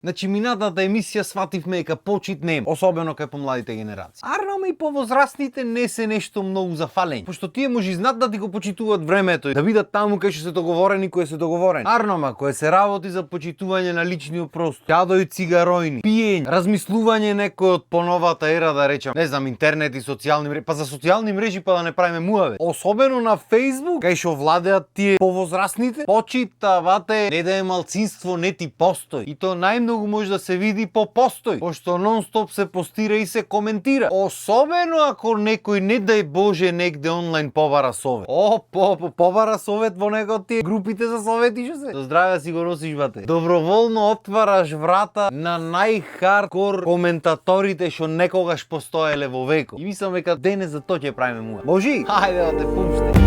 Значи, минатата емисија свативме дека почит нема, особено кај помладите генерации. Арно и повозрастните не се нешто многу зафалени, пошто тие може знат да ти го почитуваат времето и да видат таму кај што се договорени, кои се договорени. Арнома, кој се работи за почитување на личниот простор, јадој цигаројни, пиење, размислување некој од поновата ера, да речам, не знам, интернет и социјални мрежи, па за социјални мрежи па да не правиме муаве. Особено на Facebook, кај што владеат тие повозрастните, почитавате не да е малцинство, не ти постои. И то најмногу може да се види по постој, пошто нон-стоп се постира и се коментира. Особено ако некој, не дај Боже, негде онлайн побара совет. Побара совет во некој од тие групите за совети што се. До здраве си го носиш, бате. Доброволно отвараш врата на најхардкор коментаторите што некогаш постоеле во векот. И мислам дека денес за тоа ќе правиме муа. Можи? Хајде да те пуште.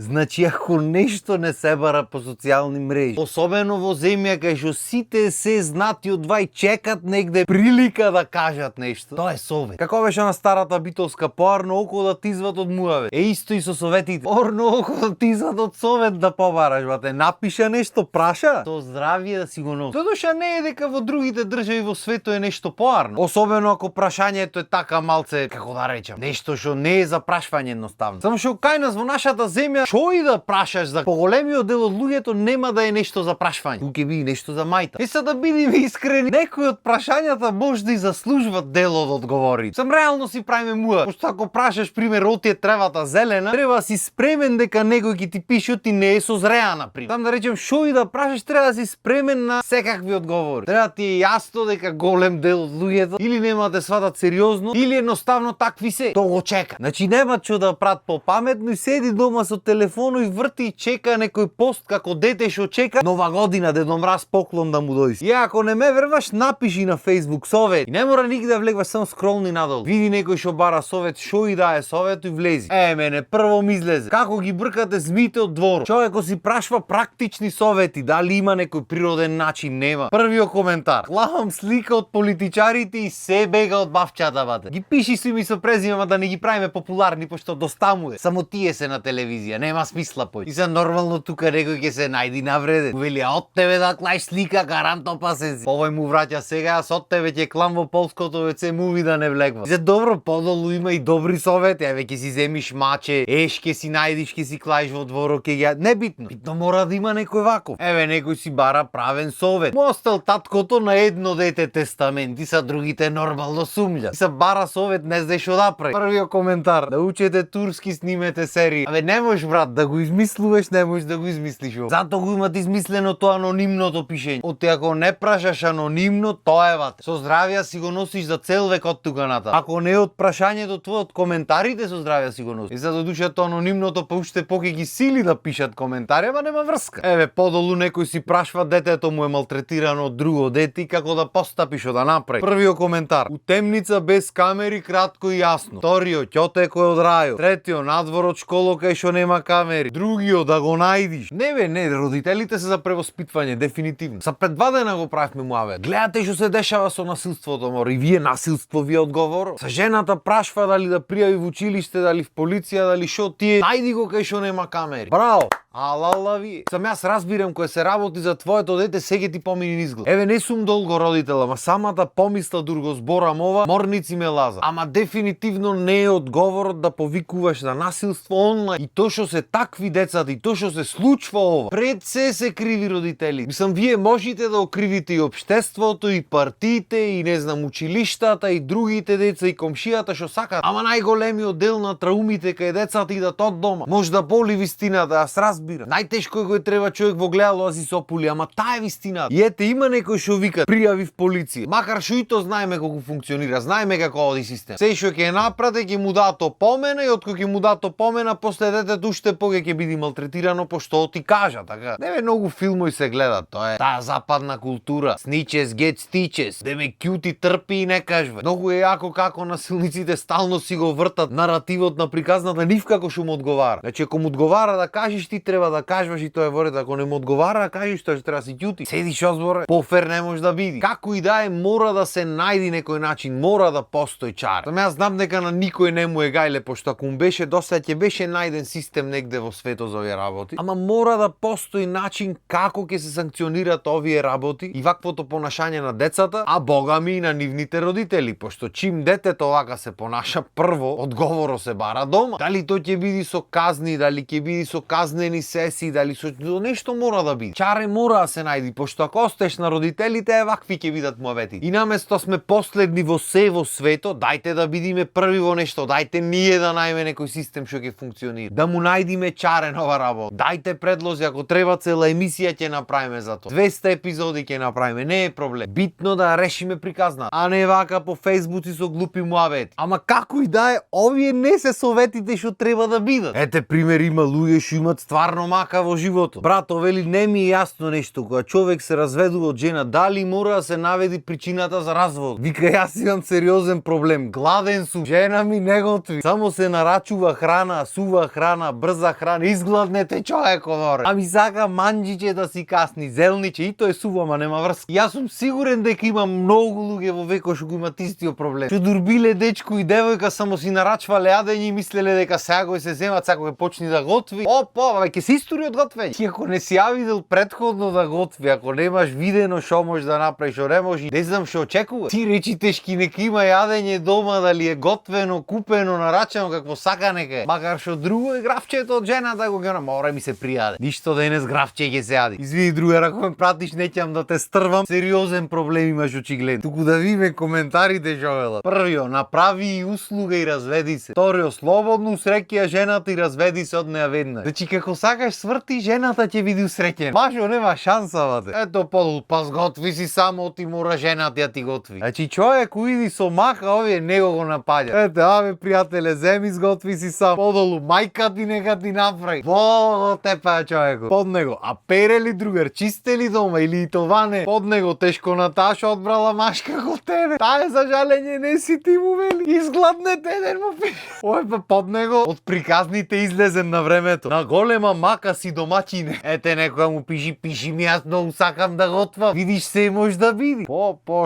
Значи, ако нешто не се бара по социјални мрежи, особено во земја кај што сите се знати од два и чекат негде прилика да кажат нешто, тоа е совет. Како беше на старата битолска поарно око да ти изват од муаве. Исто и со советите. Порно око да ти изват од совет да побараш, бате. Напиша нешто, праша, то здравие да си го носи. Додуша не е дека во другите држави во светот е нешто поарно. Особено ако прашањето е така малце, како да речам, нешто што не е за прашање едноставно. Само што кај нас во нашата земја што и да прашаш за поголемиот дел од луѓето нема да е нешто за прашање. Тука би нешто за мајта. Се да бидеме искрени, некои од прашањата можда и заслужуваат дел од одговори. Сам реално си правиме муа. Пошто ако прашаш пример оти е тревата зелена, треба си спремен дека некој ќе ти пише оти не е созреана пример. Там да речем што и да прашаш треба да си спремен на секакви одговори. Треба ти е јасно дека голем дел од луѓето или нема да сватат сериозно или едноставно такви се. Тоа го чека. Значи нема што да прат попаметно и седи дома со телефоно и врти и чека некој пост како дете што чека Нова година, Дедо Мраз поклон да му дојде. И ако не ме верваш, напиши на Facebook совет. И не мора нигде да влегваш, само скролни надолу. Види некој што бара совет, што и да е совет и влези. Мене прво ми излезе. Како ги бркате змиите од дворот. Човекот си прашва практични совети, дали има некој природен начин, нема. Првиот коментар. Клавам слика од политичарите и се бега од бавчата, бате. Ги пиши си ми со презиме, да не ги правиме популарни, пошто достамуе. Само тие се на телевизија, нема смисла пој. И за нормално тука некој ќе се најди навреде. Вели, од тебе да клаиш слика, гаранто па се. Овој му враќа сега, аз од тебе ќе клам во полското WC муви да не влегва. За добро, подолу има и добри совети. Еве ќе си земиш маче, ќе си најдиш, ќе си клаиш во дворот, ќе ги небитно. Битно мора да има некој ваков. Еве некој си бара правен совет. Му остал таткото на едно дете тестамент и са другите нормално сумља. И са бара совет, не знаеш што да прави. Првиот коментар, да учете турски, снимете серии. Не можеш, брат, да го измислуваш, не можеш да го измислиш. Зато го имат измислено тоа анонимното пишење. Оти ако не прашаш анонимно, тоа е вате. Со здравија си го носиш за цел век од тука натаму. Ако не е од прашањето твое, од коментарите со здравија си го носиш. И за да душа тоа анонимното па уште поќе ги сили да пишат коментари, ама нема врска. Еве подолу некој си прашва детето му е малтретирано од друго дете и како да постапи, што да направи. Првиот коментар. У темница без камери, кратко и јасно. Вториот, ќоте кој од рајот. Третиот, надвор од школа кај што нема камери. Другиот, да го најдиш. Не, родителите се за превоспитвање, дефинитивно. За пред 2 дена го правевме муаве. Гледате што се дешава со насилството, мора. И вие насилство ви одговор. Са жената прашва дали да пријави во училиште, дали в полиција, дали што тие. Најди го кај што нема камери. Браво! Алала ви. Сам јас разбирам кој се работи за твоето дете, сега ти помини низглед. Еве не сум долго родител, ама самата помисла дур го зборам ова, морници ме лаза. Ама дефинитивно не е одговорот да повикуваш на насилство онлайн. И тоа што се такви децата, и тоа што се случва ова, пред се криви родители. Мислам, вие можете да окривите и општеството, и партиите, и не знам, училиштата, и другите деца, и комшијата што сакаат. Ама најголемиот дел на траумите кај децата идат од дома. Може да боли вистината, јас разбирам. Најтешко го треба човек во гледало да си се опули, ама таа е вистината. И ете, има некој што вика пријави в полиција. Макар што и то знаеме како функционира, знаеме како оди систем. Се што ќе напрате, ќе му дадат опомена и откако ќе му дадат опомена, после детето уште поќе ќе биде малтретирано пошто ти кажа, така. Неве многу филмови се гледат, тоа е таа западна култура. Snitches get stitches. Деме кјути трпи и не кажува. Многу е јако како насилниците стално си го вртат наративот на приказната нив како што му одговара. Значи ако му одговара да кажеш ти треба да кажеш и тоа е воред, ако не му одговара, кажеш тоа што треба да си ќути. Седиш озборе, пофер не може да биде. Како и да е, мора да се најди некој начин, мора да постои чар. Само јас знам дека на никој не му е гајле, пошто ако му беше доста ќе беше најден систем негде во светот за овие работи. Ама мора да постои начин како ќе се санкционираат овие работи и ваквото понашање на децата, а богами и на нивните родители, пошто чим детето вака се понаша, прво одговоро се бара дома. Дали тоа ќе биде со казни, дали ќе биде со казнени сесии, дали со нешто мора да биде. Чаре мора да се најди, пошто ако остеш на родителите, вакви ќе бидат муавети. И наместо сме последни во се во светот, дајте да бидиме први во нешто, дајте ние да најме некој систем што ќе функционира. Да му најдиме чаре на ова работа. Дајте предлози, ако треба цела емисија ќе направиме за тоа. 200 епизоди ќе направиме, не е проблем. Битно да решиме приказна, а не вака по фејсбуци со глупи муавети. Ама како и да е, овие не се советите што треба да бидат. Ете пример, има луѓе што имаат стварно мака во животот. Брато вели, не ми е јасно нешто, кога човек се разведува од жена, дали мора да се наведи причината за развод. Вика, јас имам сериозен проблем, гладен сум, жена ми не готви, само се нарачува храна, сува храна, брза храна, изгладнете човеко доре. Ами сака манџиче да си касни, зелниче, и тоа е сува, ма нема врска. Јас сум сигурен дека има многу луѓе во векот што го имаат истиот проблем. Што дурбиле дечко и девојка само си нарачвале јадење и мислеле дека сега го се земат, сега ќе почни да готви. Опа, ќе се истори од готвење. Ти ако не си ја видел предходно да готви, ако немаш видено што можеш да направиш, што не можеш, не знам што очекуваш. Ти речи тешки нека има јадење дома, дали е готвено, купено, нарачено, какво сака нека е. Макар што друго е графчето од жената го гена, мора ми се пријаде. Ништо денес графче ќе се јади. Извини другар, ако ме пратиш неќам да те стрвам, сериозен проблем имаш очигледно. Туку да видиме коментарите што велат. Првио, направи и услуга и разведи се. Вторио, слободно усреќија жената и разведи се од неа веднаш. Значи како сакаш сврти, жената ќе биде усреќена. Машо нема шанса, бате. Ето подол, па сготви си само, ти мора жената ја ти готви. Значи човек уиди со маха, овие него го напаѓа. Ете, аве пријателе, земи сготви си сам. Подолу, мајка ти нека ти направи. Во тепа човеко. Под него, а пере ли другар, чисте ли дома или и това не? Под него, тешко Наташа одбрала машка како тебе. Таа за жалење не си ти му вели. Изгладнете еден му пи. Ој па под него од приказните излезен на времето. На голема мака си домаќине. Ете некоја му пиши ми, јас многу сакам да готвам. Видиш се може да види.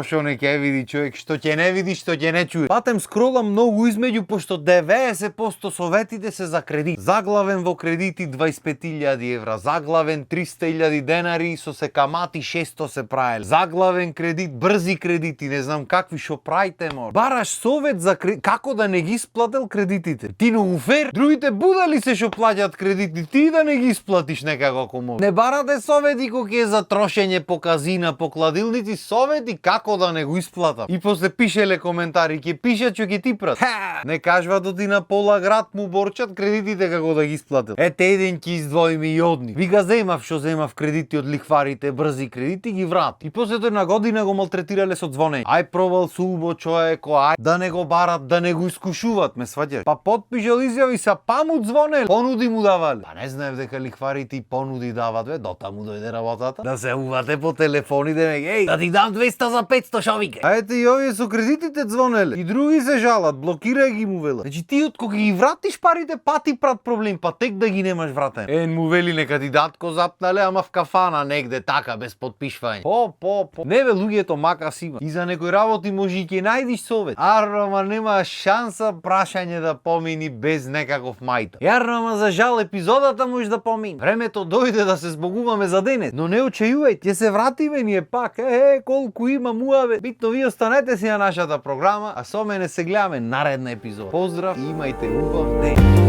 Шо не ќе види човек, што ќе не види, што ќе не чуе. Патем скролам многу измеѓу, пошто 90% советите се за кредит. Заглавен во кредити 25.000 евра, заглавен 300.000 денари со се камати 600 се праеле. Заглавен кредит, брзи кредити, не знам какви, шо правите мор. Бараш совет за како да не ги исплател кредитите. Ти многу фер, другите будали се шо плаќаат кредити, ти да не ги исплатиш некако ако може. Не барате совети кој е за трошење по казина, по кладилници, совети како да не го исплатам. И после пишеле коментари, ќе пишат што ќе ти прат. Не кажва доти на пола град му борчат кредитите како да ги исплатил. Ете еден ќе издвоиме и одни. Вика земав што земав кредити од лихварите, брзи кредити ги врат. И после тоа на година го малтретирале со звонење. Ај провал субо човеко, ај да не го барат, да не го искушуват, ме сваќаш. Па подпишал изјави са, па му звонел, понуди му давале. Па не знаев дека лихварите и понуди дават, бе, дота му дојде работата. Да се увате по телефоните, еј, да ти дам 200 за 500 шовике. А ете и овие со кредитите звонеле. И други се жалат, блокирај ги му велат. Значи ти од кога ги вратиш парите, па ти прат проблем, па тек да ги немаш вратен. Ен му вели нека ти датко запнале, ама в кафана негде така без подпишвање. Не бе, луѓето мака си има. И за некој работи може и ќе најдиш совет. Ама нема шанса прашање да помини без некаков мајта. Јарно, ама за жал епизодата може да помини. Времето дојде да се збогуваме за денес, но не очејувај, ќе се вратиме ние пак. Колку има муаве. Битно ви останете си на нашата програма, а со мене се гледаме наредна епизода. Поздрав и имајте убав ден.